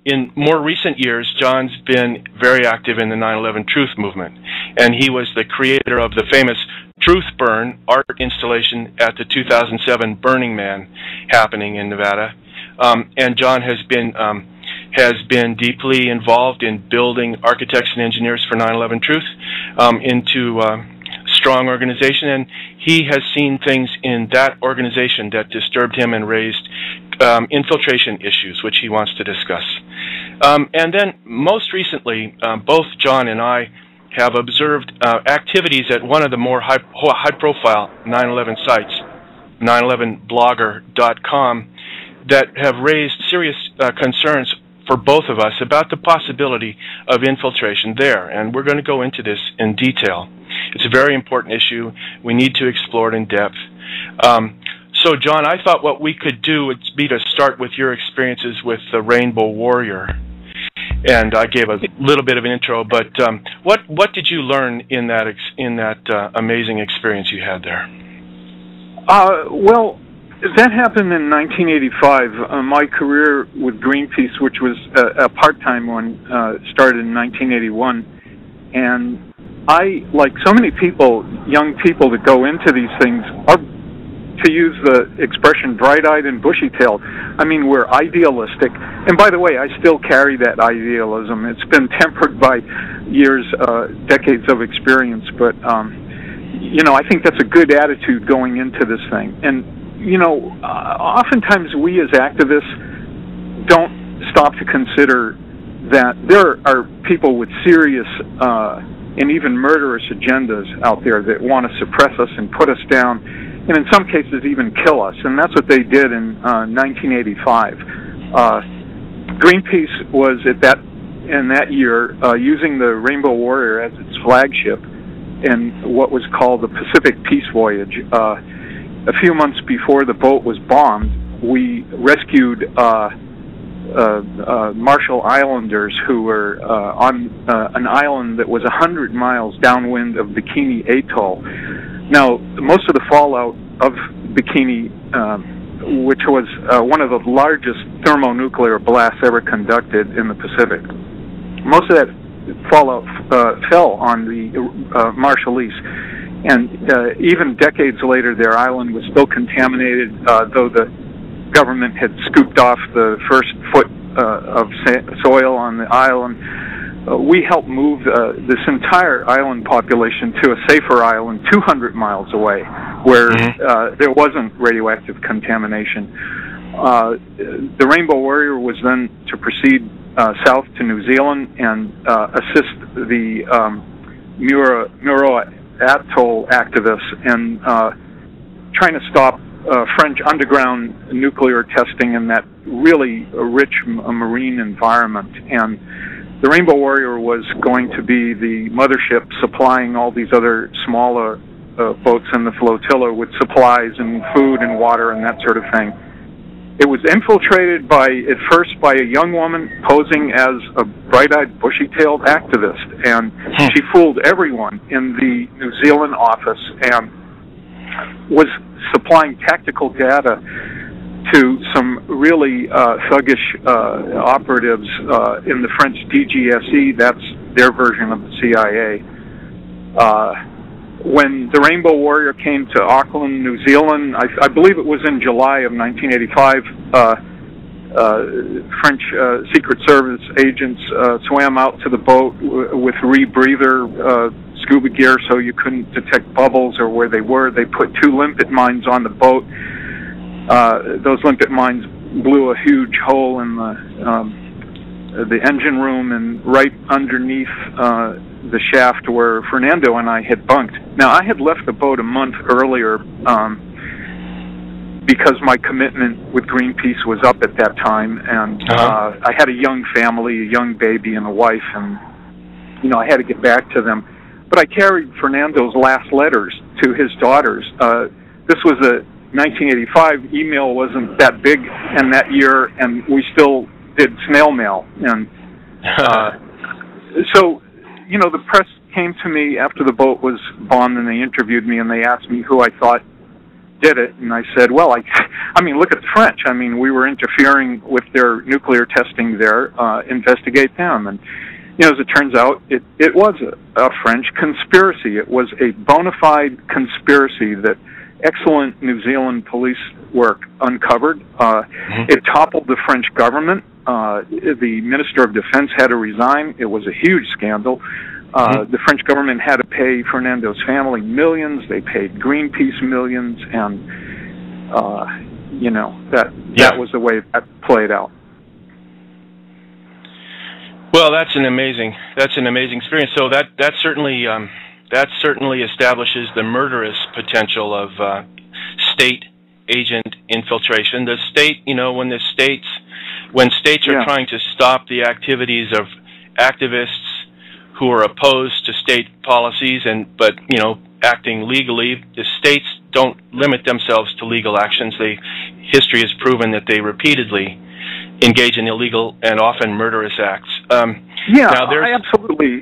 in more recent years, John's been very active in the 9/11 Truth movement, and he was the creator of the famous Truth Burn art installation at the 2007 Burning Man happening in Nevada. And John has been deeply involved in building architects and engineers for 9/11 Truth into strong organization, and he has seen things in that organization that disturbed him and raised infiltration issues, which he wants to discuss. And then most recently, both John and I have observed activities at one of the more high-profile 9/11 sites, 911blogger.com, that have raised serious concerns for both of us about the possibility of infiltration there. And we're going to go into this in detail. It's a very important issue. We need to explore it in depth. So, John, I thought what we could do would be to start with your experiences with the Rainbow Warrior. And I gave a little bit of an intro, but what did you learn in that amazing experience you had there? Well, that happened in 1985. My career with Greenpeace, which was a part-time one, started in 1981. And I, like so many people, young people that go into these things, are, to use the expression, bright-eyed and bushy-tailed. I mean, we're idealistic. And by the way, I still carry that idealism. It's been tempered by years, decades of experience. But, you know, I think that's a good attitude going into this thing. And, you know, oftentimes we as activists don't stop to consider that there are people with serious and even murderous agendas out there that want to suppress us and put us down, and in some cases even kill us. And that's what they did in 1985. Greenpeace was in that year using the Rainbow Warrior as its flagship in what was called the Pacific Peace Voyage. A few months before the boat was bombed, we rescued Marshall Islanders who were on an island that was 100 miles downwind of Bikini Atoll. Now, most of the fallout of Bikini, which was one of the largest thermonuclear blasts ever conducted in the Pacific, most of that fallout fell on the Marshallese. And even decades later, their island was still contaminated, though the government had scooped off the first foot of soil on the island. We helped move this entire island population to a safer island 200 miles away, where there wasn't radioactive contamination. The Rainbow Warrior was then to proceed south to New Zealand and assist the Mururoa Atoll activists in trying to stop French underground nuclear testing in that really rich marine environment. And the Rainbow Warrior was going to be the mothership supplying all these other smaller boats in the flotilla with supplies and food and water and that sort of thing. It was infiltrated at first by a young woman posing as a bright-eyed, bushy-tailed activist, and she fooled everyone in the New Zealand office and was supplying tactical data to some really thuggish operatives in the French DGSE. That's their version of the CIA. When the Rainbow Warrior came to Auckland, New Zealand, I believe it was in July of 1985, French Secret Service agents swam out to the boat with rebreather scuba gear so you couldn't detect bubbles or where they were. They put 2 limpet mines on the boat. Those limpet mines blew a huge hole in the engine room and right underneath the shaft where Fernando and I had bunked. Now, I had left the boat a month earlier because my commitment with Greenpeace was up at that time, and I had a young family, a young baby and a wife, and, you know, I had to get back to them. But I carried Fernando's last letters to his daughters. This was 1985. Email wasn't that big in that year, and we still did snail mail. And so, you know, the press came to me after the boat was bombed, and they interviewed me, and they asked me who I thought did it, and I said, well, I mean, look at the French. I mean, we were interfering with their nuclear testing there. Investigate them. And as it turns out, it was a French conspiracy. It was a bona fide conspiracy that excellent New Zealand police work uncovered. It toppled the French government. The Minister of Defense had to resign. It was a huge scandal. The French government had to pay Fernando's family millions. They paid Greenpeace millions, and that was the way that played out. Well, that's an amazing experience. So that certainly establishes the murderous potential of state agent infiltration. The state, when states are trying to stop the activities of activists who are opposed to state policies but acting legally, the states don't limit themselves to legal actions. History has proven that they repeatedly engage in illegal and often murderous acts. Absolutely.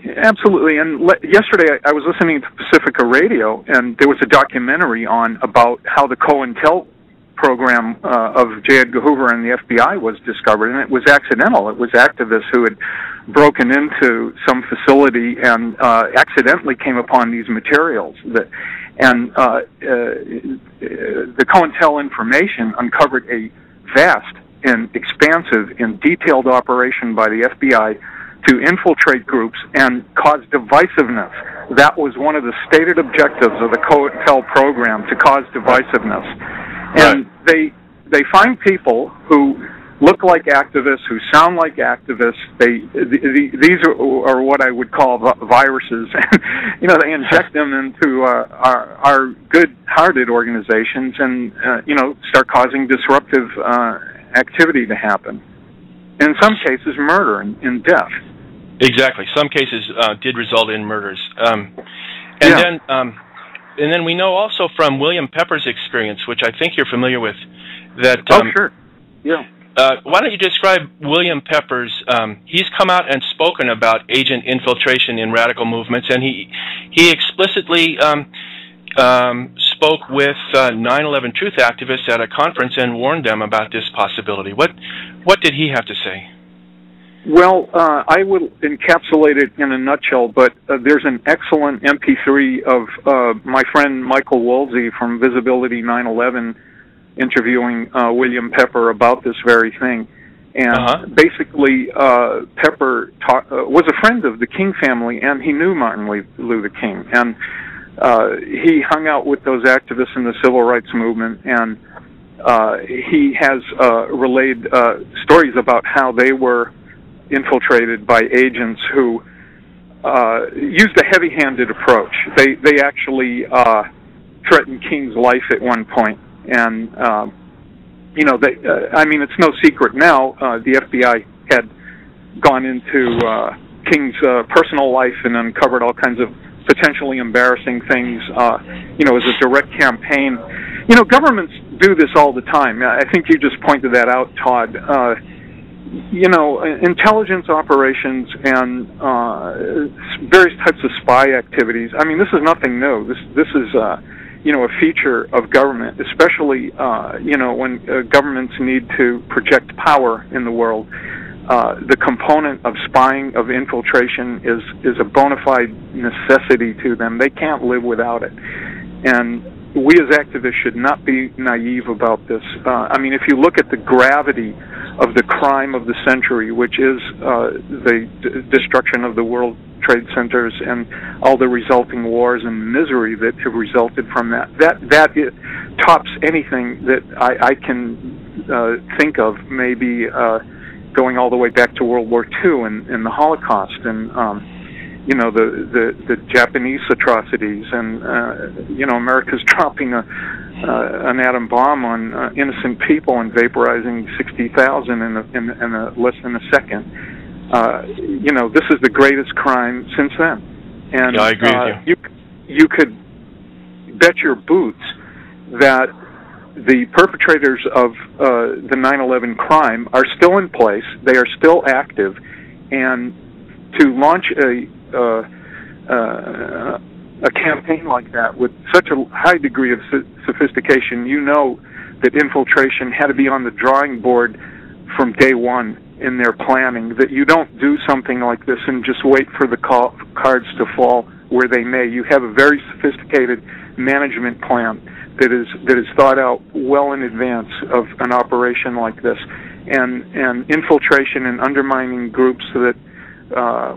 And yesterday I was listening to Pacifica Radio, and there was a documentary about how the COINTEL program of J. Edgar Hoover and the FBI was discovered, and it was accidental. It was activists who had broken into some facility and accidentally came upon these materials. The COINTEL information uncovered a vast and expansive and detailed operation by the FBI to infiltrate groups and cause divisiveness. That was one of the stated objectives of the COINTEL program, to cause divisiveness. And they find people who look like activists, who sound like activists. These are what I would call viruses. They inject them into our good-hearted organizations and start causing disruptive activity to happen. In some cases, murder and death. Exactly. Some cases did result in murders. And then we know also from William Pepper's experience, which I think you're familiar with, that... sure. Yeah. Why don't you describe William Pepper's... he's come out and spoken about agent infiltration in radical movements, and he explicitly spoke with 9/11 Truth activists at a conference and warned them about this possibility. What did he have to say? Well, I will encapsulate it in a nutshell, but there's an excellent MP3 of my friend Michael Woolsey from Visibility 9/11 interviewing William Pepper about this very thing. And basically, Pepper was a friend of the King family, and he knew Martin Luther King. And he hung out with those activists in the civil rights movement, and he has relayed stories about how they were infiltrated by agents who used a heavy-handed approach. They actually threatened King's life at one point, and I mean, it's no secret now. The FBI had gone into King's personal life and uncovered all kinds of potentially embarrassing things. As a direct campaign. Governments do this all the time. I think you just pointed that out, Todd. Intelligence operations and various types of spy activities. I mean, this is nothing new. This is a feature of government, especially when governments need to project power in the world. The component of spying, of infiltration, is a bona fide necessity to them. They can't live without it, and we as activists should not be naive about this. I mean, if you look at the gravity of the crime of the century, which is the destruction of the World Trade Centers and all the resulting wars and misery that have resulted from that it tops anything that I can think of, maybe going all the way back to World War II and the Holocaust and the Japanese atrocities, and America's dropping an atom bomb on innocent people and vaporizing 60,000 in less than a second. This is the greatest crime since then. And I agree with you. You could bet your boots that the perpetrators of the 9/11 crime are still in place. They are still active, and to launch a campaign like that with such a high degree of sophistication, you know that infiltration had to be on the drawing board from day one in their planning, that you don't do something like this and just wait for the cards to fall where they may. You have a very sophisticated management plan that is thought out well in advance of an operation like this. And infiltration and undermining groups that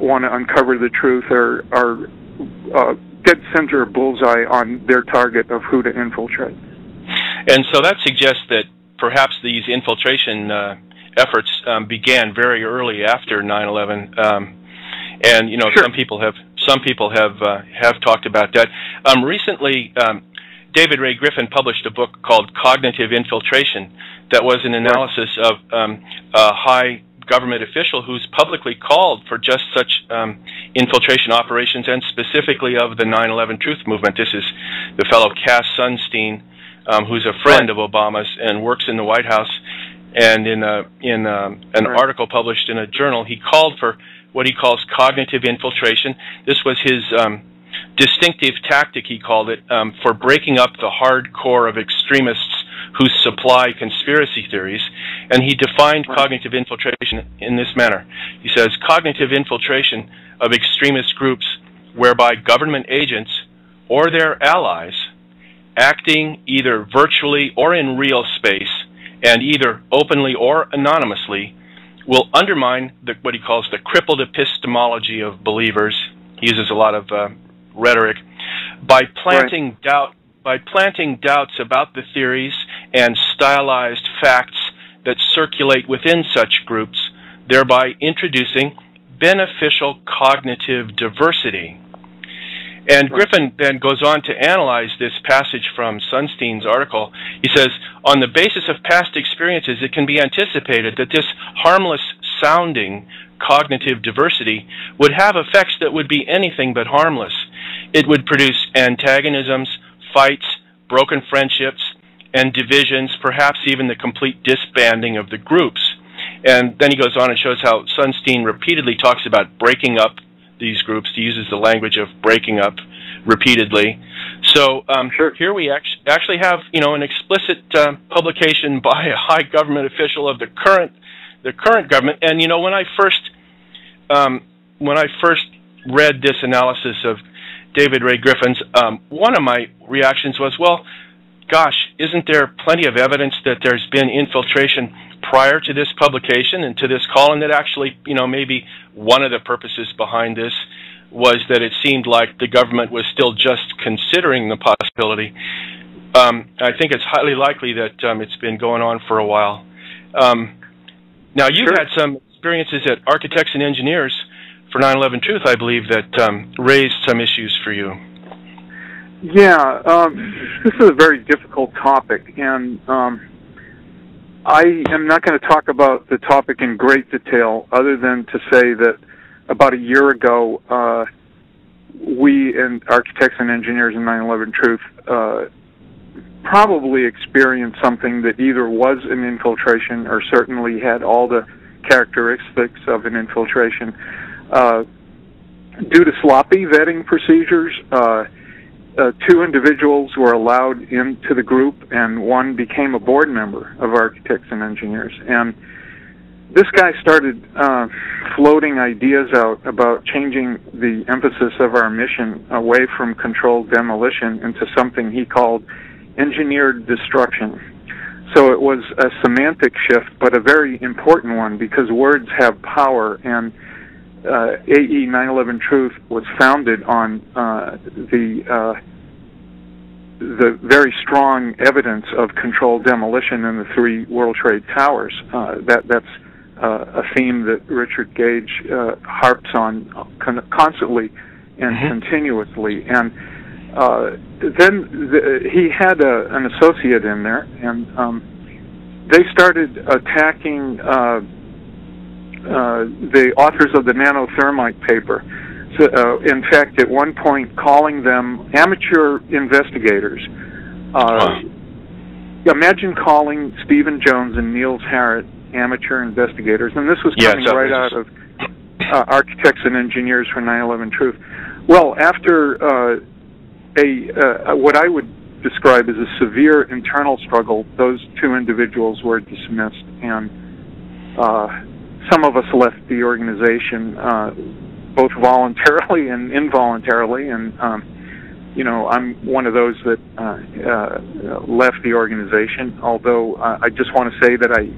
want to uncover the truth are dead center bullseye on their target of who to infiltrate. And so that suggests that perhaps these infiltration efforts began very early after 9/11, and you know, sure. some people have talked about that. Recently, David Ray Griffin published a book called Cognitive Infiltration that was an analysis of a high government official who's publicly called for just such infiltration operations, and specifically of the 9/11 Truth Movement. This is the fellow Cass Sunstein, who's a friend of Obama's and works in the White House. And in an article published in a journal, he called for what he calls cognitive infiltration. This was his distinctive tactic, he called it, for breaking up the hardcore of extremists who supply conspiracy theories. And he defined cognitive infiltration in this manner. He says, cognitive infiltration of extremist groups whereby government agents or their allies, acting either virtually or in real space, and either openly or anonymously, will undermine what he calls the crippled epistemology of believers. He uses a lot of rhetoric by planting doubts about the theories and stylized facts that circulate within such groups, thereby introducing beneficial cognitive diversity. And Griffin then goes on to analyze this passage from Sunstein's article. He says, on the basis of past experiences, it can be anticipated that this harmless-sounding cognitive diversity would have effects that would be anything but harmless. It would produce antagonisms, fights, broken friendships, and divisions, perhaps even the complete disbanding of the groups. And then he goes on and shows how Sunstein repeatedly talks about breaking up these groups. He uses the language of breaking up repeatedly. So here we actually have, you know, an explicit publication by a high government official of the current government. And you know, when I first read this analysis of David Ray Griffin's, one of my reactions was, well, gosh, isn't there plenty of evidence that there's been infiltration prior to this publication and to this call, and that actually, you know, maybe one of the purposes behind this was that it seemed like the government was still just considering the possibility. I think it's highly likely that it's been going on for a while. Now, you've had some experiences at Architects and Engineers for 9/11 Truth, I believe, that raised some issues for you. Yeah, this is a very difficult topic, and I am not going to talk about the topic in great detail, other than to say that about a year ago, we in Architects and Engineers in 9/11 Truth probably experienced something that either was an infiltration or certainly had all the characteristics of an infiltration. Due to sloppy vetting procedures, 2 individuals were allowed into the group, and one became a board member of Architects and Engineers. And this guy started floating ideas out about changing the emphasis of our mission away from controlled demolition into something he called engineered destruction. So it was a semantic shift, but a very important one, because words have power, and AE 9/11 Truth was founded on the very strong evidence of controlled demolition in the 3 World Trade Towers. That's a theme that Richard Gage harps on constantly and continuously. And then he had an associate in there, and they started attacking the authors of the nanothermite paper. So, in fact, at one point, calling them amateur investigators. Imagine calling Stephen Jones and Niels Harrit amateur investigators, and this was coming right out of Architects and Engineers for 9/11 Truth. Well, after what I would describe as a severe internal struggle. Those two individuals were dismissed, and some of us left the organization, both voluntarily and involuntarily, and I'm one of those that left the organization, although I just want to say that I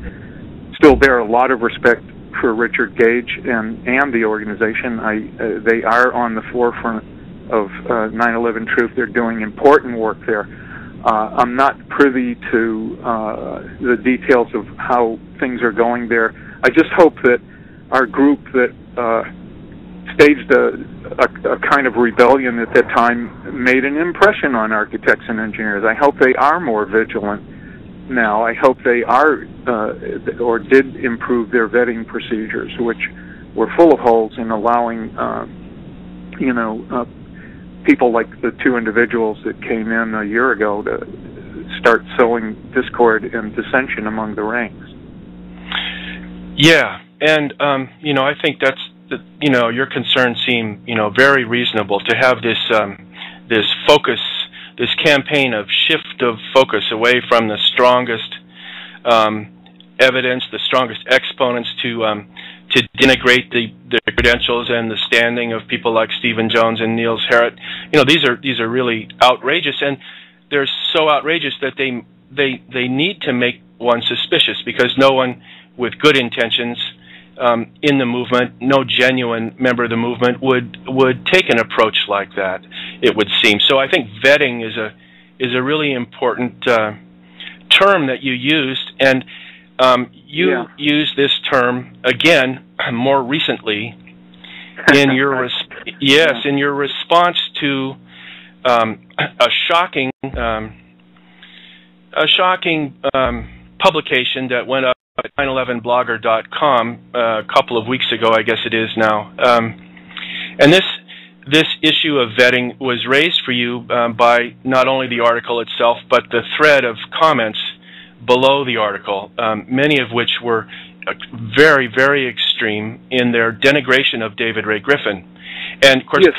still bear a lot of respect for Richard Gage and the organization. They are on the forefront of 9/11 Truth. They're doing important work there. I'm not privy to the details of how things are going there. I just hope that our group that staged a kind of rebellion at that time made an impression on architects and engineers. I hope they are more vigilant now. I hope they are or did improve their vetting procedures, which were full of holes in allowing people like the two individuals that came in a year ago to start sowing discord and dissension among the ranks. Yeah, and I think that's your concerns seem very reasonable. To have this this focus, this campaign of shift of focus away from the strongest evidence, the strongest exponents, to denigrate the credentials and the standing of people like Stephen Jones and Niels Harrit. These are really outrageous, and they're so outrageous that they need to make one suspicious, because no one with good intentions in the movement, no genuine member of the movement would take an approach like that, it would seem. So I think vetting is a really important term that you used, and you used this term again more recently in your in your response to a shocking publication that went up at 911blogger.com a couple of weeks ago, I guess it is now. And this issue of vetting was raised for you by not only the article itself, but the thread of comments below the article, many of which were very, very extreme in their denigration of David Ray Griffin. And of course, yes,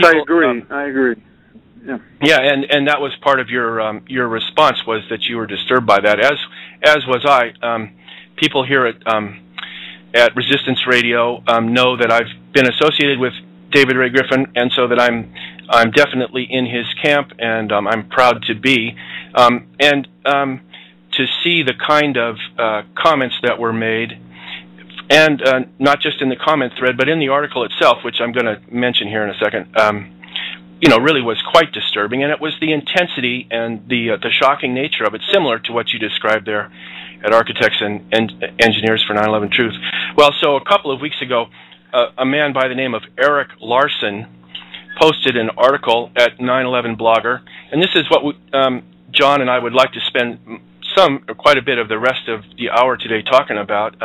I agree. Yeah. Yeah, and that was part of your response, was that you were disturbed by that, as was I. People here at Resistance Radio know that I've been associated with David Ray Griffin, and so that I'm definitely in his camp, and I'm proud to be. And to see the kind of comments that were made, and not just in the comment thread, but in the article itself, which I'm going to mention here in a second, really was quite disturbing. And it was the intensity and the shocking nature of it, similar to what you described there at Architects and Engineers for 9/11 Truth. Well, so a couple of weeks ago, a man by the name of Eric Larson posted an article at 911blogger, and this is what John and I would like to spend quite a bit of the rest of the hour today talking about.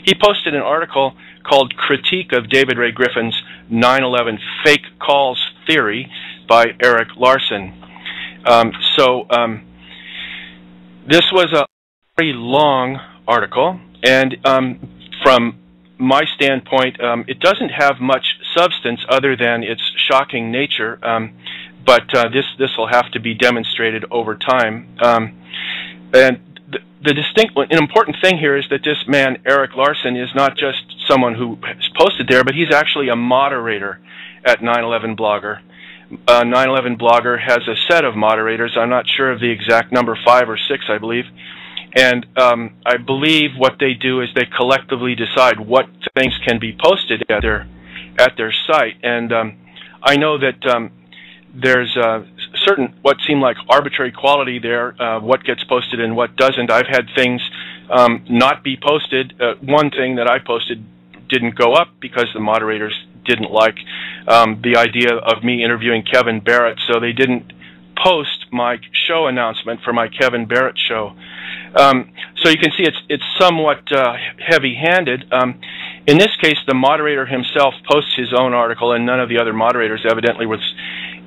He posted an article called "Critique of David Ray Griffin's 9/11 Fake Calls Theory" by Eric Larson. This was a very long article, and from my standpoint, it doesn't have much substance other than its shocking nature, but this will have to be demonstrated over time. And an important thing here is that this man, Eric Larson, is not just someone who has posted there, but he's actually a moderator at 911blogger. 911blogger has a set of moderators. I'm not sure of the exact number, 5 or 6, I believe. And I believe what they do is they collectively decide what things can be posted at their site. And I know that there's certain what seem like arbitrary quality there, what gets posted and what doesn't. I've had things not be posted. One thing that I posted didn't go up because the moderators didn't like the idea of me interviewing Kevin Barrett, so they didn't post my show announcement for my Kevin Barrett show. So you can see it's somewhat heavy-handed. In this case, the moderator himself posts his own article, and none of the other moderators evidently was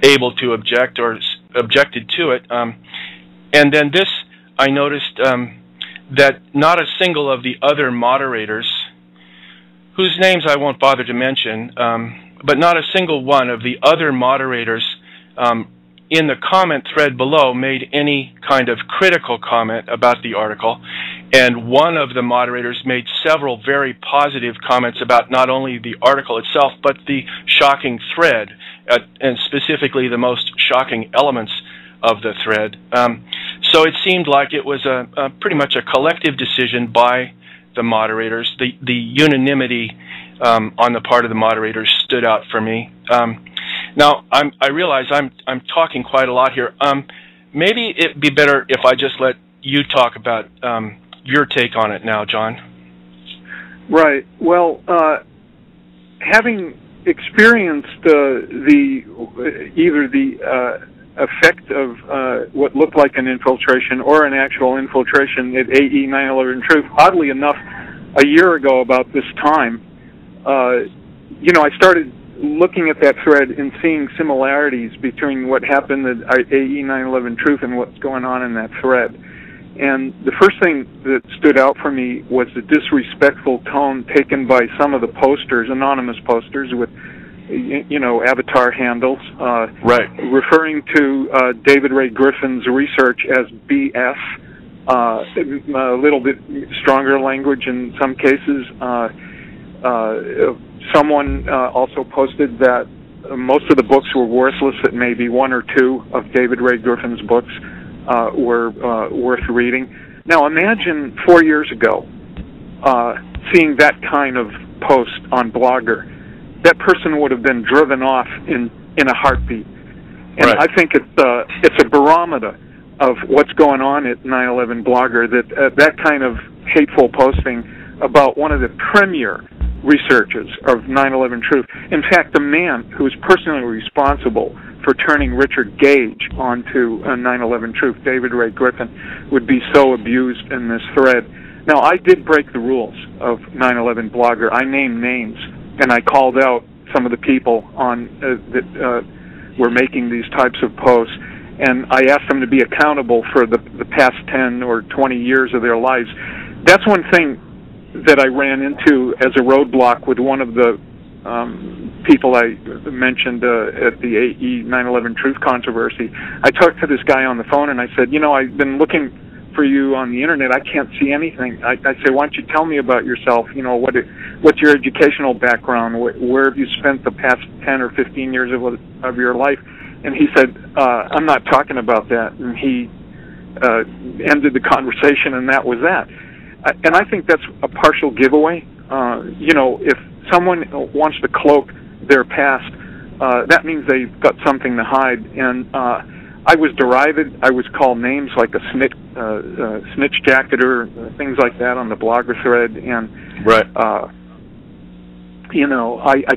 able to object or objected to it. And then this, I noticed that not a single of the other moderators, whose names I won't bother to mention, but not a single one of the other moderators in the comment thread below made any kind of critical comment about the article, and one of the moderators made several very positive comments about not only the article itself, but the shocking thread, and specifically the most shocking elements of the thread. So it seemed like it was pretty much a collective decision by the moderators. The unanimity on the part of the moderators stood out for me. Now, I realize I'm talking quite a lot here. Maybe it'd be better if I just let you talk about your take on it now, John. Right. Well, having experienced either the effect of what looked like an infiltration or an actual infiltration at AE 9/11 Truth, oddly enough, a year ago about this time, I started looking at that thread and seeing similarities between what happened at AE 9/11 Truth and what's going on in that thread. And the first thing that stood out for me was the disrespectful tone taken by some of the posters, anonymous posters with, avatar handles, right, referring to David Ray Griffin's research as BS, a little bit stronger language in some cases. Someone also posted that most of the books were worthless, that maybe one or two of David Ray Griffin's books were worth reading. Now imagine 4 years ago seeing that kind of post on Blogger. That person would have been driven off in a heartbeat. And right. I think it's a barometer of what's going on at 9/11 Blogger, that kind of hateful posting about one of the premier researchers of 9/11 Truth. In fact, the man who is personally responsible for turning Richard Gage onto 9/11 Truth, David Ray Griffin, would be so abused in this thread. Now, I did break the rules of 9/11 Blogger. I named names, and I called out some of the people that were making these types of posts, and I asked them to be accountable for the past 10 or 20 years of their lives. That's one thing that I ran into as a roadblock with one of the people I mentioned at the AE 9/11 Truth controversy. I talked to this guy on the phone, and I said, I've been looking for you on the internet. I can't see anything. I say, why don't you tell me about yourself? What's your educational background? Where have you spent the past 10 or 15 years of your life? And he said, I'm not talking about that. And he ended the conversation, and that was that. And I think that's a partial giveaway. If someone wants to cloak their past, that means they've got something to hide. And I was derided. I was called names like a snitch jacketer, things like that on the Blogger thread. And right. I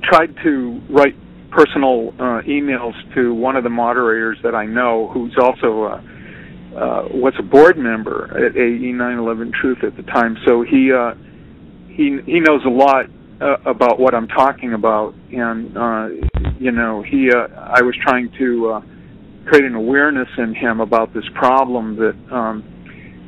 tried to write personal emails to one of the moderators that I know, who's also was a board member at AE 9/11 Truth at the time. So he knows a lot about what I'm talking about, and I was trying to create an awareness in him about this problem that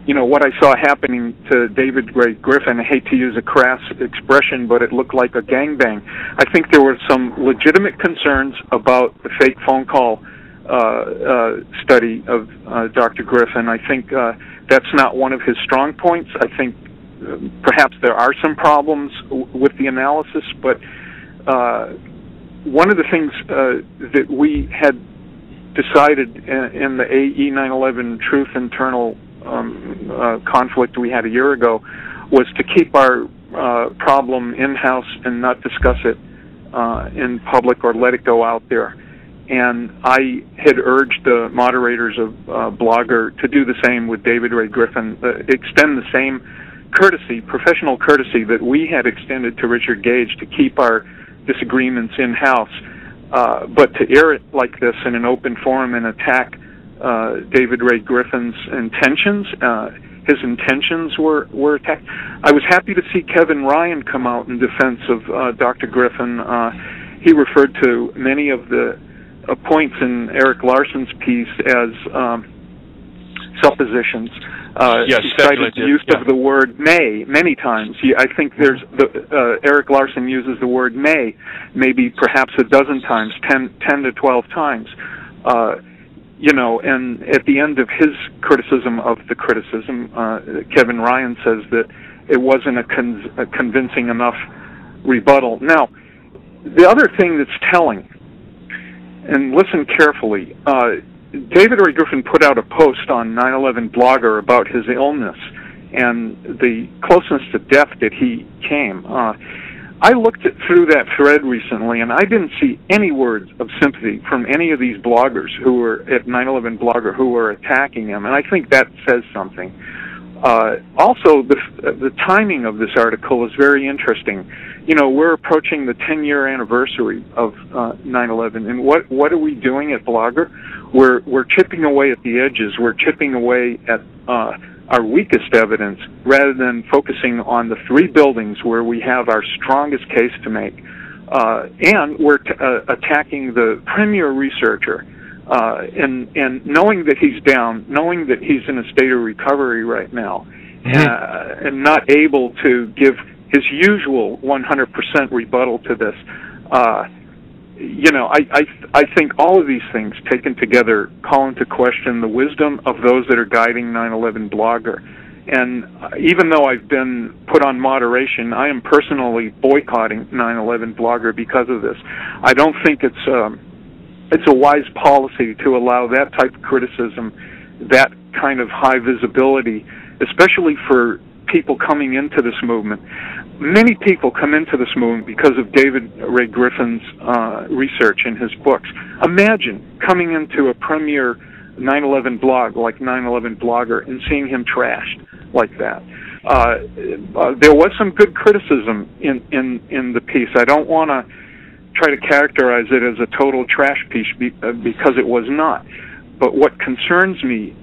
what I saw happening to David Ray Griffin. I hate to use a crass expression, but it looked like a gangbang. I think there were some legitimate concerns about the fake phone call study of Dr. Griffin. I think that's not one of his strong points. I think perhaps there are some problems with the analysis, but one of the things that we had decided in the AE 9/11 Truth internal conflict we had a year ago was to keep our problem in-house and not discuss it in public or let it go out there. And I had urged the moderators of Blogger to do the same with David Ray Griffin, extend the same courtesy, professional courtesy that we had extended to Richard Gage, to keep our disagreements in-house. But to air it like this in an open forum and attack David Ray Griffin's intentions, his intentions were attacked. I was happy to see Kevin Ryan come out in defense of Dr. Griffin. He referred to many of the points in Eric Larson's piece as suppositions. Yes, he cited the use of the word may many times. I think there's Eric Larson uses the word may maybe perhaps a dozen times, 10 to 12 times. You know, and at the end of his criticism of the criticism, Kevin Ryan says that it wasn't a convincing enough rebuttal. Now, the other thing that's telling, and listen carefully, David Ray Griffin put out a post on 9/11 Blogger about his illness and the closeness to death that he came. I looked through that thread recently, and I didn't see any words of sympathy from any of these bloggers who were at 9/11 Blogger who were attacking him, and I think that says something. Also, the timing of this article is very interesting. You know, we're approaching the 10-year anniversary of 9/11, and what are we doing at Blogger? We're chipping away at the edges. We're chipping away at our weakest evidence rather than focusing on the 3 buildings where we have our strongest case to make. And we're attacking the premier researcher. And knowing that he's down, knowing that he's in a state of recovery right now, and not able to give his usual 100% rebuttal to this, you know, I think all of these things taken together call into question the wisdom of those that are guiding 9/11 Blogger. And even though I've been put on moderation, I am personally boycotting 9/11 Blogger because of this. I don't think it's a wise policy to allow that type of criticism, that kind of high visibility, especially for people coming into this movement. Many people come into this movement because of David Ray Griffin's research in his books. Imagine coming into a premier 9/11 blog like 9/11 Blogger and seeing him trashed like that. There was some good criticism in the piece. I don't want to try to characterize it as a total trash piece because it was not. But what concerns me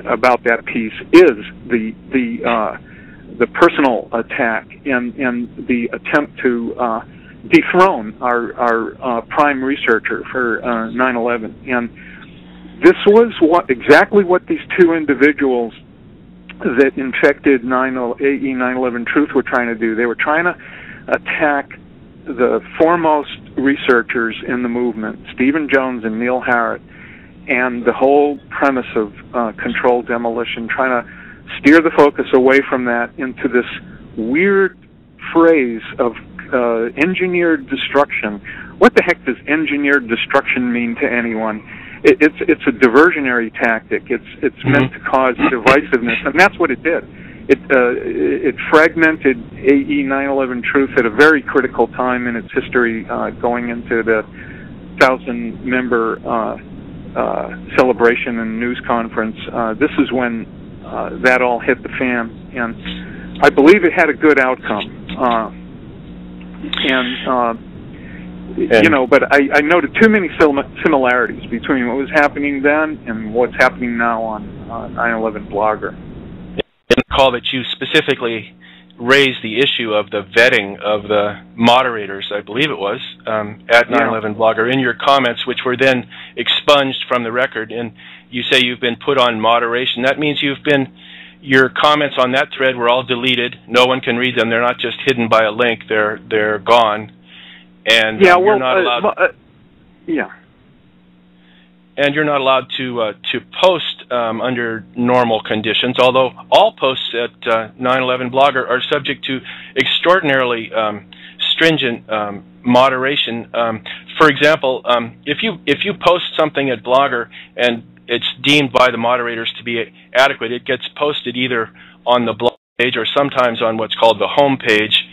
about that piece is the personal attack and the attempt to dethrone our prime researcher for 9/11. And this was exactly what these 2 individuals that infected AE 9/11 Truth were trying to do. They were trying to attack the foremost researchers in the movement, Stephen Jones and Neil Harrod, and the whole premise of controlled demolition, trying to steer the focus away from that into this weird phrase of engineered destruction. What the heck does engineered destruction mean to anyone? It's a diversionary tactic. It's meant to cause divisiveness, and that's what it did. It fragmented AE 9/11 Truth at a very critical time in its history, going into the 1,000-member celebration and news conference. This is when that all hit the fan, and I believe it had a good outcome. You know, but I noted too many similarities between what was happening then and what's happening now on 9/11 Blogger. I recall that you specifically raised the issue of the vetting of the moderators, I believe it was, at 9/11 Blogger in your comments, which were then expunged from the record. And you say you've been put on moderation. That means your comments on that thread were all deleted. No one can read them. They're not just hidden by a link. They're gone. And you're not allowed. And you're not allowed to post under normal conditions, although all posts at 9/11 Blogger are subject to extraordinarily stringent moderation. For example, if you post something at Blogger and it's deemed by the moderators to be adequate, it gets posted either on the blog page or sometimes on what's called the home page,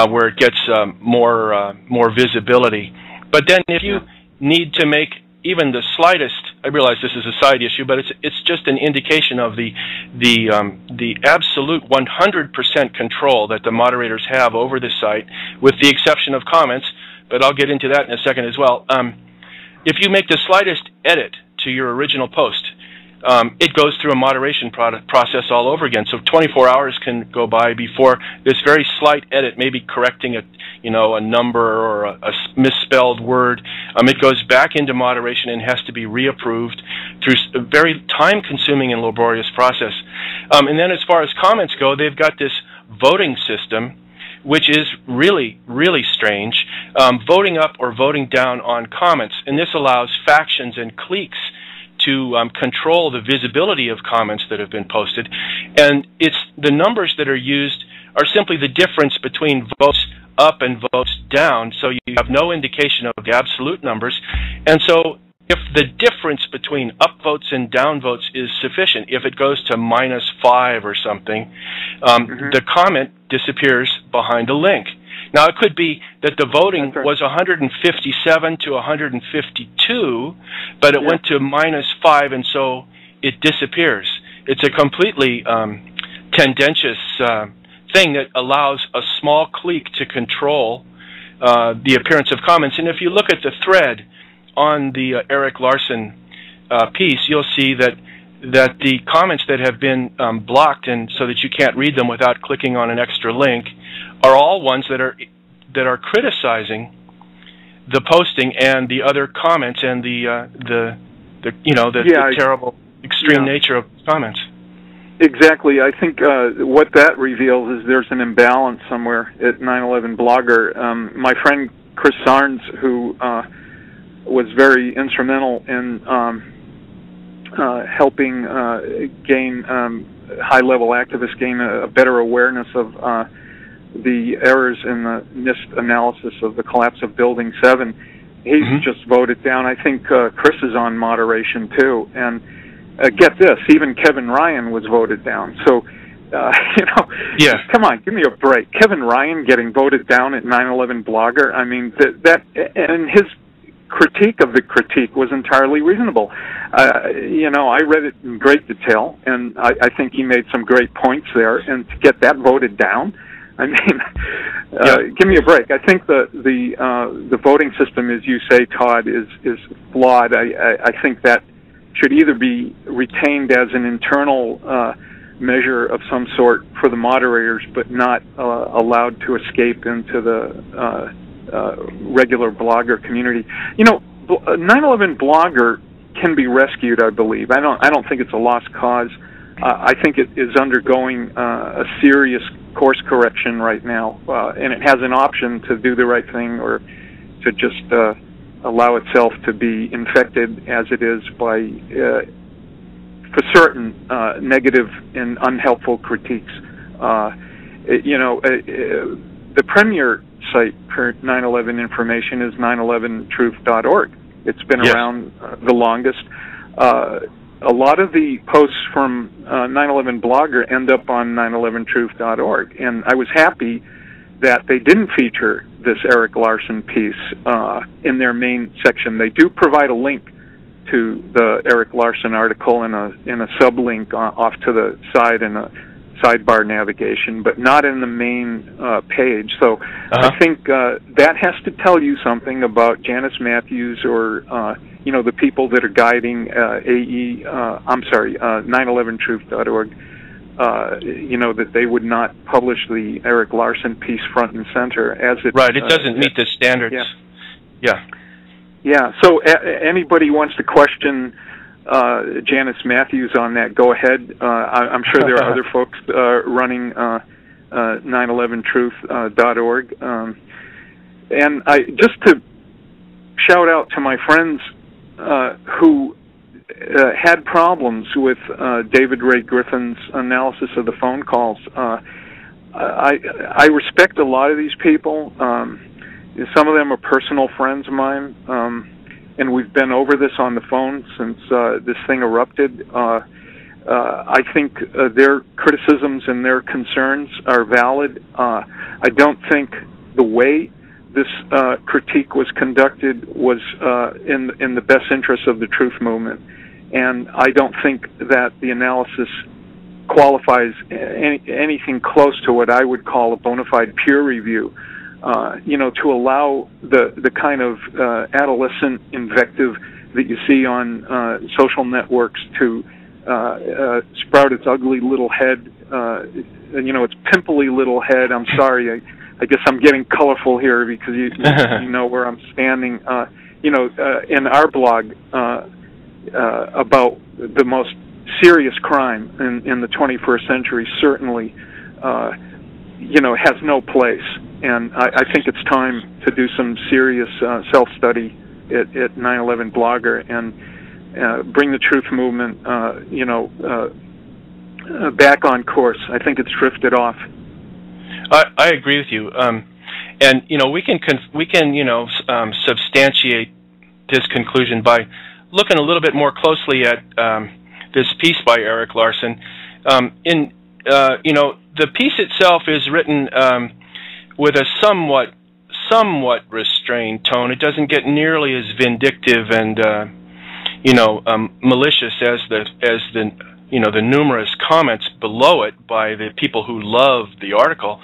where it gets more visibility. But then if you need to make even the slightest, I realize this is a side issue, but it's just an indication of the absolute 100% control that the moderators have over the site, with the exception of comments, but I'll get into that in a second as well. If you make the slightest edit to your original post, it goes through a moderation process all over again. So 24 hours can go by before this very slight edit, maybe correcting a number or a misspelled word. It goes back into moderation and has to be reapproved through a very time-consuming and laborious process. And then as far as comments go, they've got this voting system, which is really, really strange, voting up or voting down on comments. And this allows factions and cliques to control the visibility of comments that have been posted, and it's the numbers that are used are simply the difference between votes up and votes down, so you have no indication of the absolute numbers. And so if the difference between upvotes and downvotes is sufficient, if it goes to -5 or something, the comment disappears behind a link. Now, it could be that the voting was 157 to 152, but it went to -5, and so it disappears. It's a completely tendentious thing that allows a small clique to control the appearance of comments. And if you look at the thread on the Erik Larson piece, you'll see that the comments that have been blocked, and so that you can't read them without clicking on an extra link, are all ones that are criticizing the posting and the other comments and the terrible extreme nature of comments. Exactly. I think what that reveals is there's an imbalance somewhere at 9/11 Blogger. My friend Chris Sarnes, who was very instrumental in helping gain high-level activists gain a better awareness of the errors in the NIST analysis of the collapse of Building 7. He's just voted down. I think Chris is on moderation too. And get this, even Kevin Ryan was voted down. So, come on, give me a break. Kevin Ryan getting voted down at 9/11 Blogger. I mean, and his critique of the critique was entirely reasonable. I read it in great detail, and I think he made some great points there. And to get that voted down, I mean, give me a break. I think the voting system, as you say, Todd, is flawed. I think that should either be retained as an internal measure of some sort for the moderators, but not allowed to escape into the regular blogger community. 9/11 Blogger can be rescued, I believe. I don't think it's a lost cause. I think it is undergoing a serious course correction right now, and it has an option to do the right thing or to just allow itself to be infected as it is by, for certain, negative and unhelpful critiques. The premier site for 9/11 information is 911truth.org. It's been around the longest. A lot of the posts from 9/11 Blogger end up on 911truth.org, and I was happy that they didn't feature this Erik Larson piece in their main section. They do provide a link to the Erik Larson article in a sublink off to the side in a sidebar navigation, but not in the main page. So I think that has to tell you something about Janice Matthews or the people that are guiding 911truth.org. That they would not publish the Erik Larson piece front and center as it. Right. It doesn't meet the standards. Yeah. So anybody wants to question Janice Matthews on that, go ahead. I'm sure there are other folks running 911truth.org. And just to shout out to my friends who had problems with David Ray Griffin's analysis of the phone calls. I respect a lot of these people. Some of them are personal friends of mine, and we've been over this on the phone since this thing erupted. I think their criticisms and their concerns are valid. I don't think the way this critique was conducted was in the best interest of the truth movement. And I don't think that the analysis qualifies anything close to what I would call a bona fide peer review. To allow the kind of adolescent invective that you see on social networks to sprout its ugly little head, its pimply little head. I'm sorry, I guess I'm getting colorful here because you know where I'm standing. In our blog about the most serious crime in the 21st century, certainly, has no place. And I think it's time to do some serious self-study at 9/11 Blogger and bring the truth movement, back on course. I think it's drifted off. I agree with you, and we can substantiate this conclusion by looking a little bit more closely at this piece by Eric Larson. The piece itself is written with a somewhat restrained tone. It doesn't get nearly as vindictive and malicious as the numerous comments below it by the people who love the article.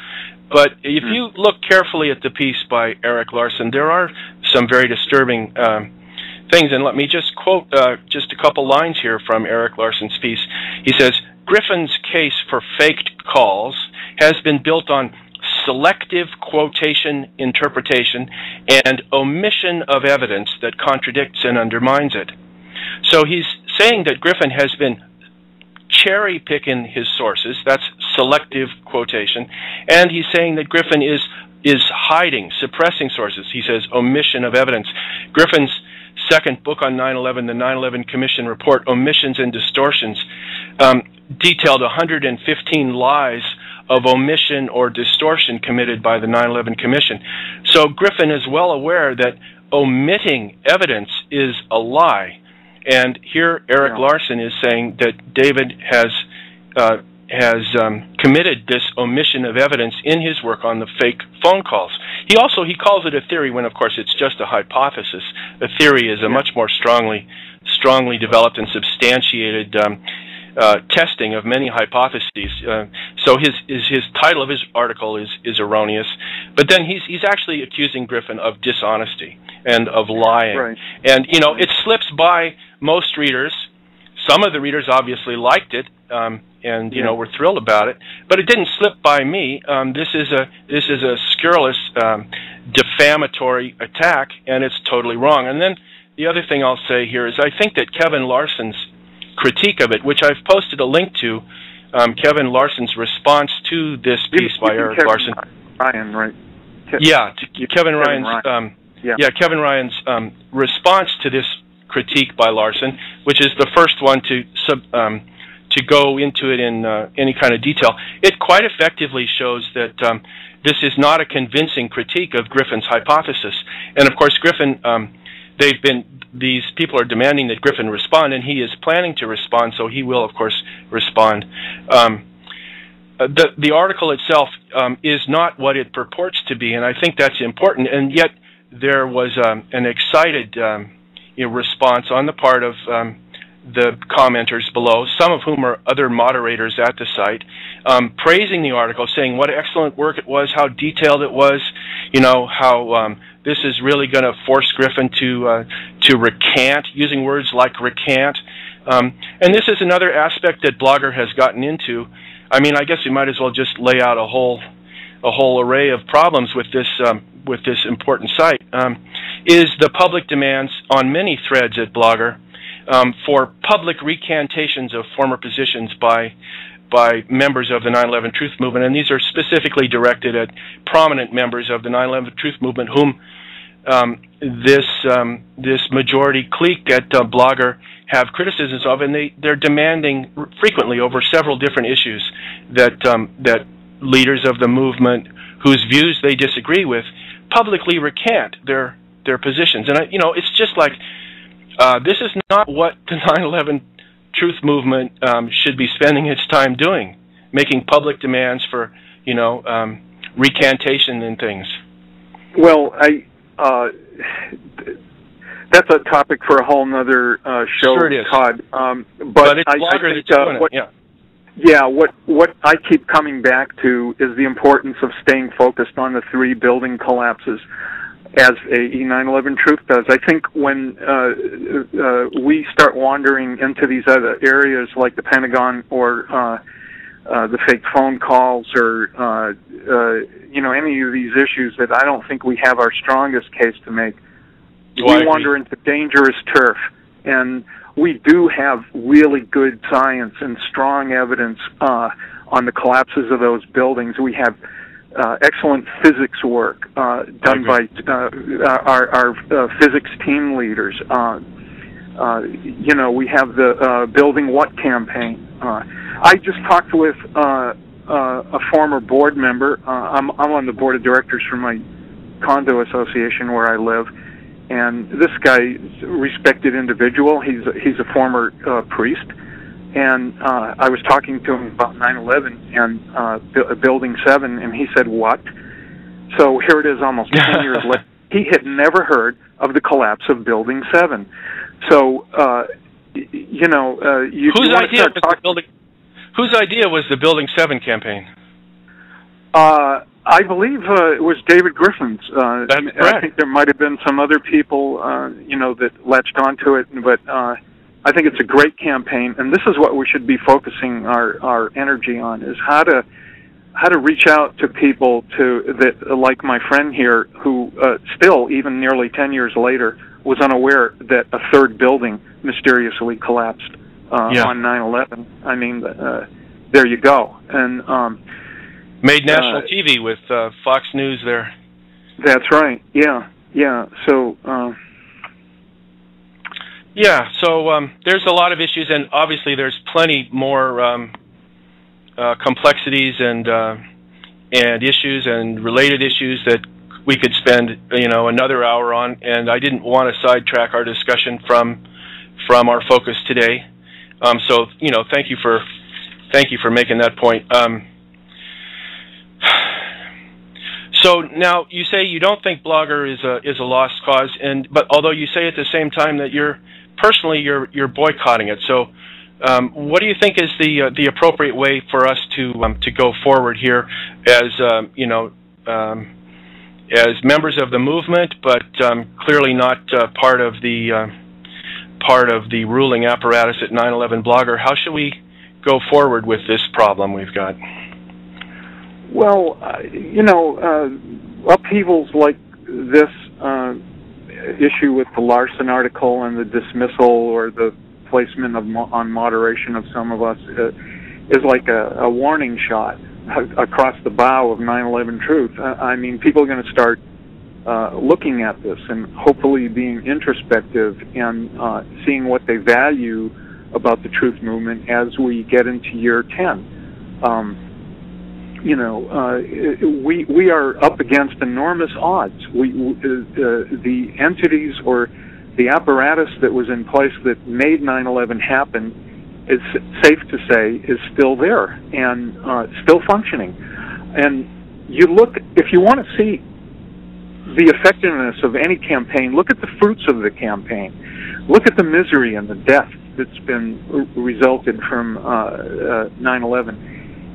But if you look carefully at the piece by Eric Larson, there are some very disturbing things. And let me just quote just a couple lines here from Eric Larson's piece. He says, "Griffin's case for faked calls has been built on selective quotation interpretation and omission of evidence that contradicts and undermines it." So he's saying that Griffin has been cherry-picking his sources. That's selective quotation. And he's saying that Griffin is hiding, suppressing sources. He says omission of evidence. Griffin's second book on 9/11, the 9/11 Commission Report, Omissions and Distortions, detailed 115 lies of omission or distortion committed by the 9/11 Commission. So Griffin is well aware that omitting evidence is a lie. And here Eric Larson is saying that David has committed this omission of evidence in his work on the fake phone calls. He calls it a theory when, of course, it's just a hypothesis. A theory is a much more strongly developed and substantiated testing of many hypotheses. So his title of his article is erroneous, but then he's actually accusing Griffin of dishonesty and of lying. Right. And it slips by most readers. Some of the readers obviously liked it, and were thrilled about it, but it didn't slip by me. This is a scurrilous, defamatory attack, and it's totally wrong. And then the other thing I'll say here is I think that Kevin Larson's critique of it, which I've posted a link to, Kevin Larson's response to this piece by Eric Larson. Ryan, right? Kevin Ryan's Kevin Ryan's response to this critique by Larson, which is the first one to go into it in any kind of detail. It quite effectively shows that this is not a convincing critique of Griffin's hypothesis. And of course, Griffin, these people are demanding that Griffin respond, and he is planning to respond, so he will, of course, respond. The article itself is not what it purports to be, and I think that's important. And yet, there was an excited response on the part of the commenters below, some of whom are other moderators at the site, praising the article, saying what excellent work it was, how detailed it was, how this is really going to force Griffin to recant, using words like recant. And this is another aspect that Blogger has gotten into. I mean, I guess we might as well just lay out a whole array of problems with this important site. Is the public demands on many threads at Blogger for public recantations of former positions by members of the 9/11 Truth Movement, and these are specifically directed at prominent members of the 9/11 Truth Movement, whom this majority clique at Blogger have criticisms of, and they're demanding frequently over several different issues that leaders of the movement whose views they disagree with publicly recant their positions. And it's just like this is not what the 9/11 Truth Movement should be spending its time doing, making public demands for recantation and things. Well, that's a topic for a whole nother show, sure it is. Todd. But it's Blogger that's doing it. Yeah, what I keep coming back to is the importance of staying focused on the 3 building collapses, as AE 9/11 Truth does. I think when we start wandering into these other areas like the Pentagon or the fake phone calls or any of these issues that I don't think we have our strongest case to make, we wander into dangerous turf. And we do have really good science and strong evidence on the collapses of those buildings. We have excellent physics work done by our physics team leaders. You know, we have the Building What campaign. I just talked with a former board member. I'm on the board of directors for my condo association where I live, and this guy is a respected individual. He's a former priest, and I was talking to him about 9/11 and Building 7, and he said, "What?" So here it is, almost 10 years later. He had never heard of the collapse of Building 7. So, you know, whose idea was the Building 7 campaign? I believe it was David Griffin's. That's correct. I think there might have been some other people, you know, that latched onto it, but I think it's a great campaign, and this is what we should be focusing our energy on: is how to reach out to people that, like my friend here, who still, even nearly 10 years later, was unaware that a third building mysteriously collapsed on 9/11. I mean, there you go. And made national TV with Fox News there. That's right. Yeah. So. There's a lot of issues, and obviously there's plenty more complexities and issues and related issues that we could spend, you know, another hour on. And I didn't want to sidetrack our discussion from our focus today. So, you know, thank you for making that point. So now you say you don't think Blogger is a lost cause, but although you say at the same time that you're boycotting it. So what do you think is the appropriate way for us to go forward here as you know, as members of the movement, but clearly not part of the ruling apparatus at 9/11 Blogger? How should we go forward with this problem we've got? Well, you know, upheavals like this issue with the Larson article and the dismissal or the placement on moderation of some of us is like a warning shot across the bow of 9/11 Truth. I mean, people are going to start looking at this and hopefully being introspective and seeing what they value about the truth movement as we get into year 10. You know, we are up against enormous odds. The entities or the apparatus that was in place that made 9/11 happen, it's safe to say, is still there and still functioning. And you look, if you want to see the effectiveness of any campaign, look at the fruits of the campaign. Look at the misery and the death that's been resulted from 9/11.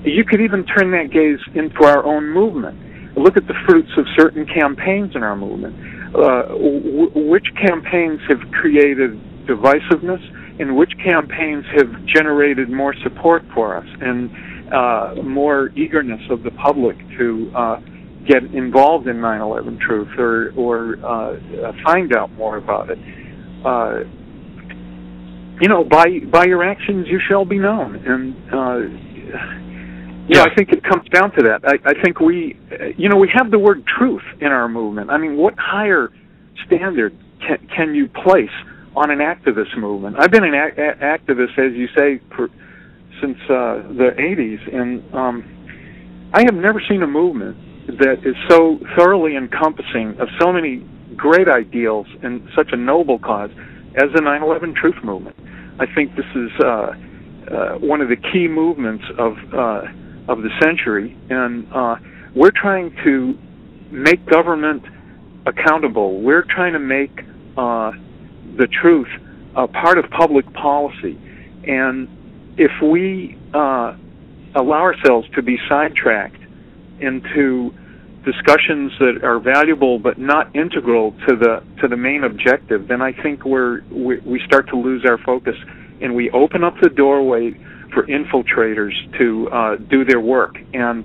You could even turn that gaze into our own movement. Look at the fruits of certain campaigns in our movement. Which campaigns have created divisiveness, and which campaigns have generated more support for us and more eagerness of the public to get involved in 9/11 Truth or find out more about it. You know, by your actions you shall be known, and I think it comes down to that. I think we have the word truth in our movement. I mean, what higher standard can you place on an activist movement? I've been an activist, as you say, since the 80s, and I have never seen a movement that is so thoroughly encompassing of so many great ideals and such a noble cause as the 9/11 Truth movement. I think this is one of the key movements of the century, and we're trying to make government accountable. We're trying to make the truth a part of public policy. And if we allow ourselves to be sidetracked into discussions that are valuable but not integral to the main objective, then I think we start to lose our focus, and we open up the doorway for infiltrators to do their work. And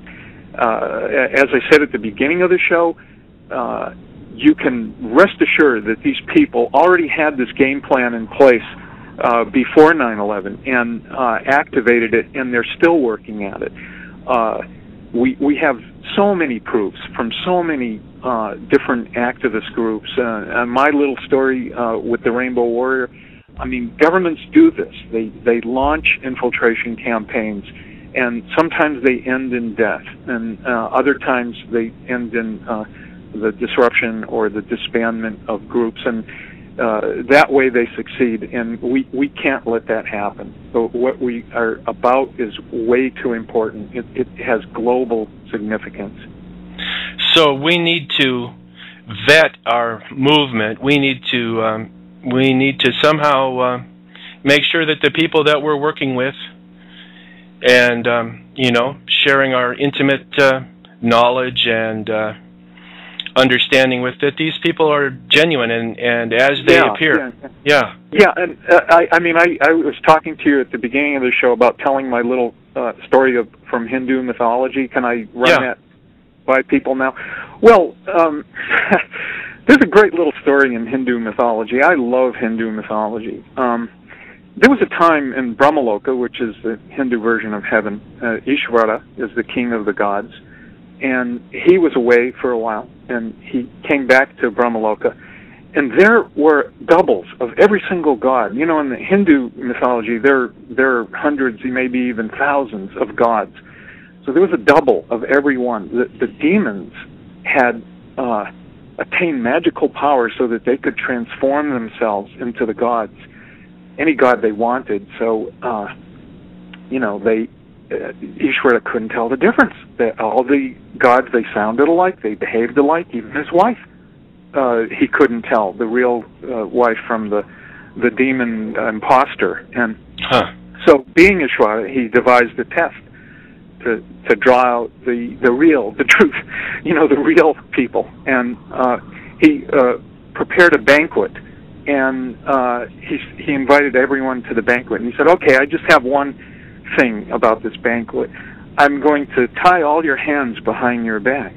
as I said at the beginning of the show, you can rest assured that these people already had this game plan in place before 9/11 and activated it, and they're still working at it. We have so many proofs from so many different activist groups. And my little story with the Rainbow Warrior, I mean, governments do this. They launch infiltration campaigns, and sometimes they end in death, and other times they end in the disruption or the disbandment of groups, and that way they succeed, and we can't let that happen. So what we are about is way too important. It has global significance. So we need to vet our movement. We need to somehow make sure that the people that we're working with and sharing our intimate knowledge and understanding with, that these people are genuine and as they appear. Yeah. And I mean, I was talking to you at the beginning of the show about telling my little story from Hindu mythology. Can I run that by people now? Well, there's a great little story in Hindu mythology. I love Hindu mythology. There was a time in Brahmaloka, which is the Hindu version of heaven. Ishvara is the king of the gods, and he was away for a while, and he came back to Brahmaloka, and there were doubles of every single god. You know, in the Hindu mythology, there are hundreds, maybe even thousands of gods. So there was a double of every one. The demons had attained magical power so that they could transform themselves into the gods, any god they wanted. So, Ishvara couldn't tell the difference. All the gods, they sounded alike, they behaved alike. Even his wife, he couldn't tell the real wife from the demon imposter. And so, being Ishvara, he devised a test to draw out the truth, the real people. And he prepared a banquet, and he invited everyone to the banquet. And he said, "Okay, I just have one thing about this banquet. I'm going to tie all your hands behind your backs."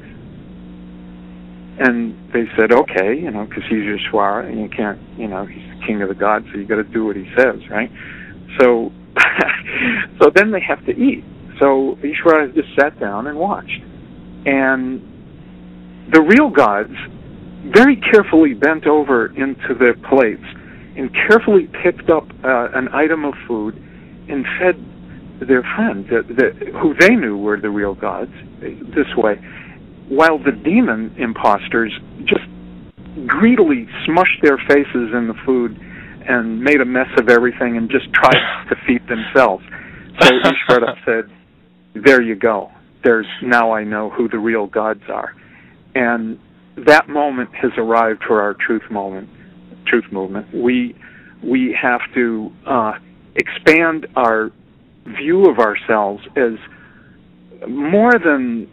And they said, "Okay," because he's Ishvara, and you can't, he's the king of the gods, so you got to do what he says, right? So, so then they have to eat. So Ishvara just sat down and watched. And the real gods very carefully bent over into their plates and carefully picked up an item of food and fed their friends, who they knew were the real gods, this way, while the demon imposters just greedily smushed their faces in the food and made a mess of everything and just tried to feed themselves. So Ishvara said, "There you go. Now I know who the real gods are." And that moment has arrived for our truth movement. We have to expand our view of ourselves as more than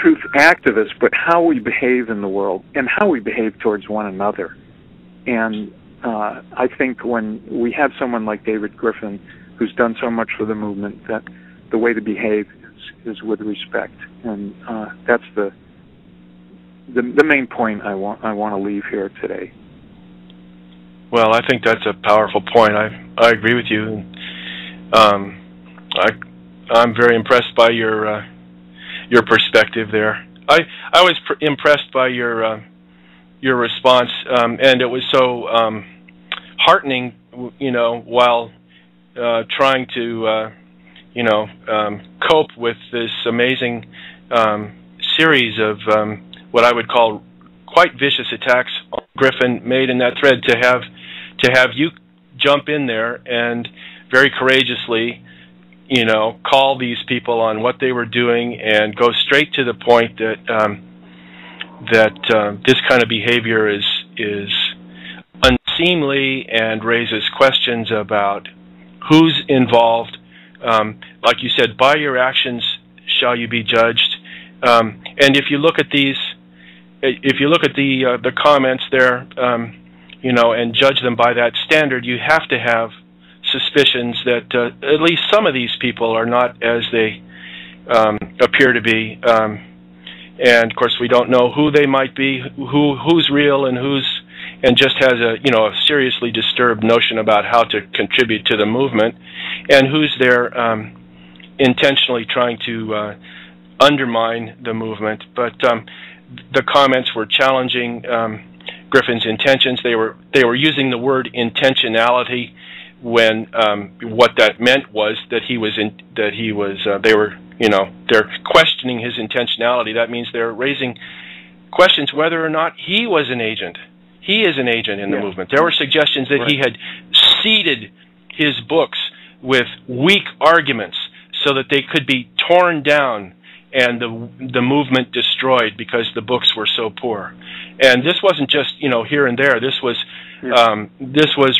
truth activists, but how we behave in the world and how we behave towards one another. And I think when we have someone like David Griffin, who's done so much for the movement, that the way to behave is with respect, and that's the main point I want to leave here today. Well, I think that's a powerful point. I agree with you. I'm very impressed by your perspective there. I was impressed by your response, and it was so heartening, while trying to cope with this amazing series of what I would call quite vicious attacks Griffin made in that thread. To have you jump in there and very courageously, call these people on what they were doing and go straight to the point that this kind of behavior is unseemly and raises questions about who's involved. Like you said, by your actions shall you be judged. And if you look at the comments there, and judge them by that standard, you have to have suspicions that at least some of these people are not as they appear to be. And of course, we don't know who they might be, who's real and just has a seriously disturbed notion about how to contribute to the movement, and who's there intentionally trying to undermine the movement. But the comments were challenging Griffin's intentions. They were using the word intentionality when what that meant was that they're questioning his intentionality. That means they're raising questions whether or not he was an agent. He is an agent in the movement. There were suggestions that he had seeded his books with weak arguments so that they could be torn down and the movement destroyed because the books were so poor. And this wasn't just, here and there. This was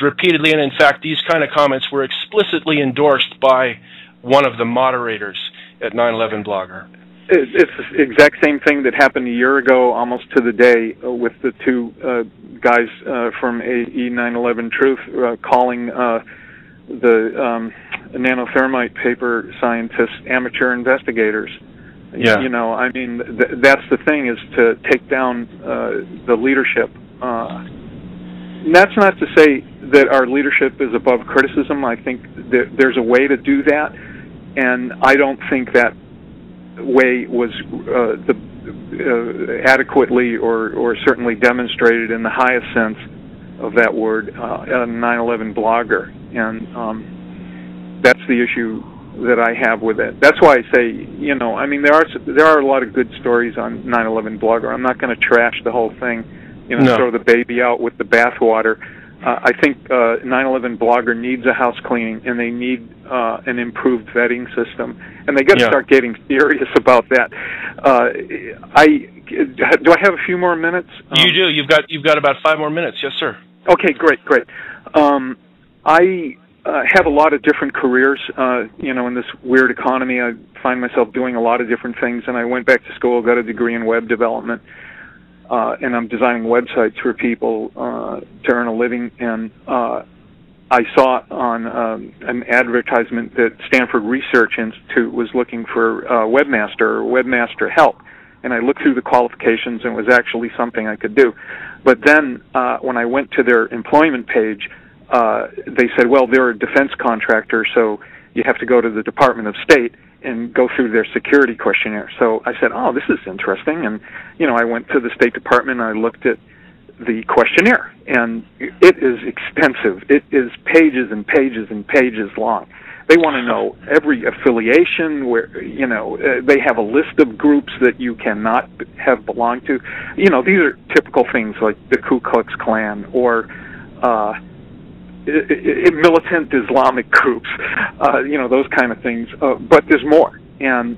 repeatedly, and in fact, these kind of comments were explicitly endorsed by one of the moderators at 9/11 Blogger. It's the exact same thing that happened a year ago, almost to the day, with the two guys from AE 9/11 Truth calling the nanothermite paper scientists amateur investigators. Yeah. I mean, that's the thing, is to take down the leadership. That's not to say that our leadership is above criticism. I think there's a way to do that, and I don't think that way was adequately or certainly demonstrated in the highest sense of that word on 9/11 Blogger, and that's the issue that I have with it. That's why I say, I mean, there are a lot of good stories on 9/11 Blogger. I'm not going to trash the whole thing, throw the baby out with the bathwater. I think 9/11 Blogger needs a house cleaning, and they need an improved vetting system, and they got to start getting serious about that. Do I have a few more minutes? You do. You've got about 5 more minutes. Yes, sir. Okay, great. I have a lot of different careers. In this weird economy, I find myself doing a lot of different things, and I went back to school, got a degree in web development, and I'm designing websites for people to earn a living. And I saw on an advertisement that Stanford Research Institute was looking for webmaster or webmaster help. And I looked through the qualifications, and it was actually something I could do. But then when I went to their employment page, they said, well, they're a defense contractor, so you have to go to the Department of State and go through their security questionnaire. So I said, oh, this is interesting. And, I went to the State Department, and I looked at the questionnaire, and it is extensive. It is pages and pages and pages long. They want to know every affiliation, where, they have a list of groups that you cannot have belonged to. These are typical things like the Ku Klux Klan or militant Islamic groups, those kind of things. But there's more. And,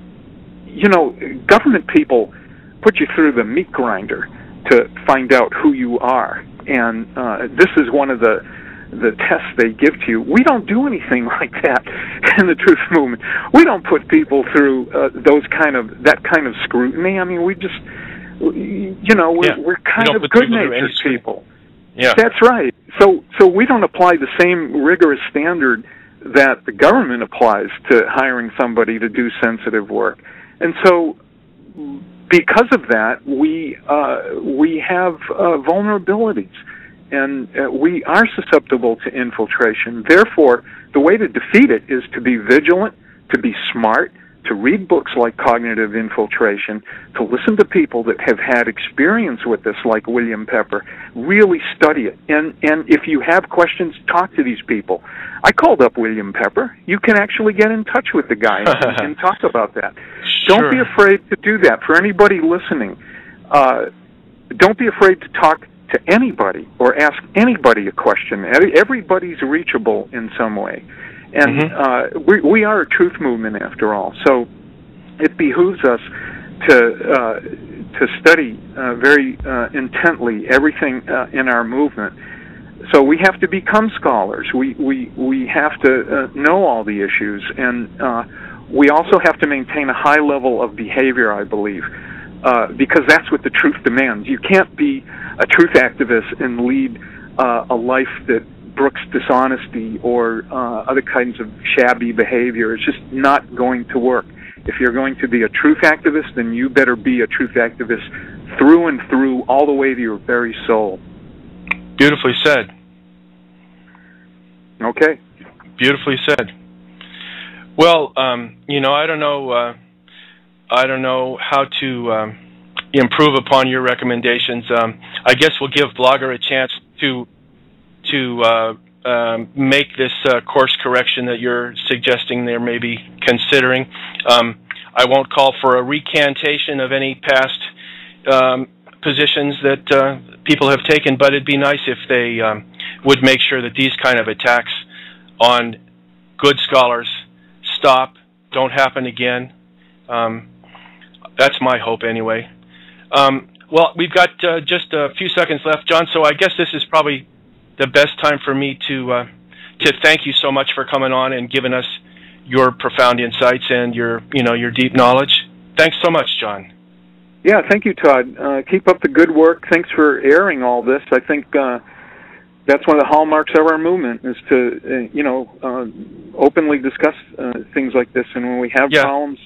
government people put you through the meat grinder to find out who you are. And this is one of the tests they give to you. We don't do anything like that in the truth movement. We don't put people through that kind of scrutiny. I mean, we just, we're kind of good-natured people. Yeah, that's right. So we don't apply the same rigorous standard that the government applies to hiring somebody to do sensitive work, and so because of that, we have vulnerabilities, and we are susceptible to infiltration. Therefore, the way to defeat it is to be vigilant, to be smart, to read books like Cognitive Infiltration, to listen to people that have had experience with this, like William Pepper. Really study it. And if you have questions, talk to these people. I called up William Pepper. You can actually get in touch with the guy and talk about that. Sure. Don't be afraid to do that. For anybody listening, don't be afraid to talk to anybody or ask anybody a question. Everybody's reachable in some way. And we are a truth movement, after all. So it behooves us to study very intently everything in our movement. So we have to become scholars. We have to know all the issues, and we also have to maintain a high level of behavior, I believe, because that's what the truth demands. You can't be a truth activist and lead a life that brooks dishonesty or other kinds of shabby behavior. It's just not going to work. If you're going to be a truth activist, then you better be a truth activist through and through, all the way to your very soul. Beautifully said. Okay. Beautifully said. Well, I don't know how to improve upon your recommendations. I guess we'll give Blogger a chance to make this course correction that you're suggesting they're maybe considering. I won't call for a recantation of any past positions that people have taken, but it'd be nice if they would make sure that these kind of attacks on good scholars stop, don't happen again. That's my hope anyway. Well, we've got just a few seconds left, John, so I guess this is probably the best time for me to thank you so much for coming on and giving us your profound insights and your deep knowledge. Thanks so much, John. Yeah, thank you, Todd. Keep up the good work. Thanks for airing all this. I think that's one of the hallmarks of our movement is to, openly discuss things like this. And when we have problems,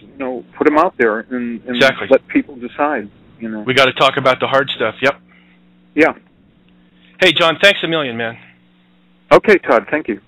put them out there and exactly. Let people decide. We got to talk about the hard stuff. Yep. Yeah. Hey, John, thanks a million, man. Okay, Todd. Thank you.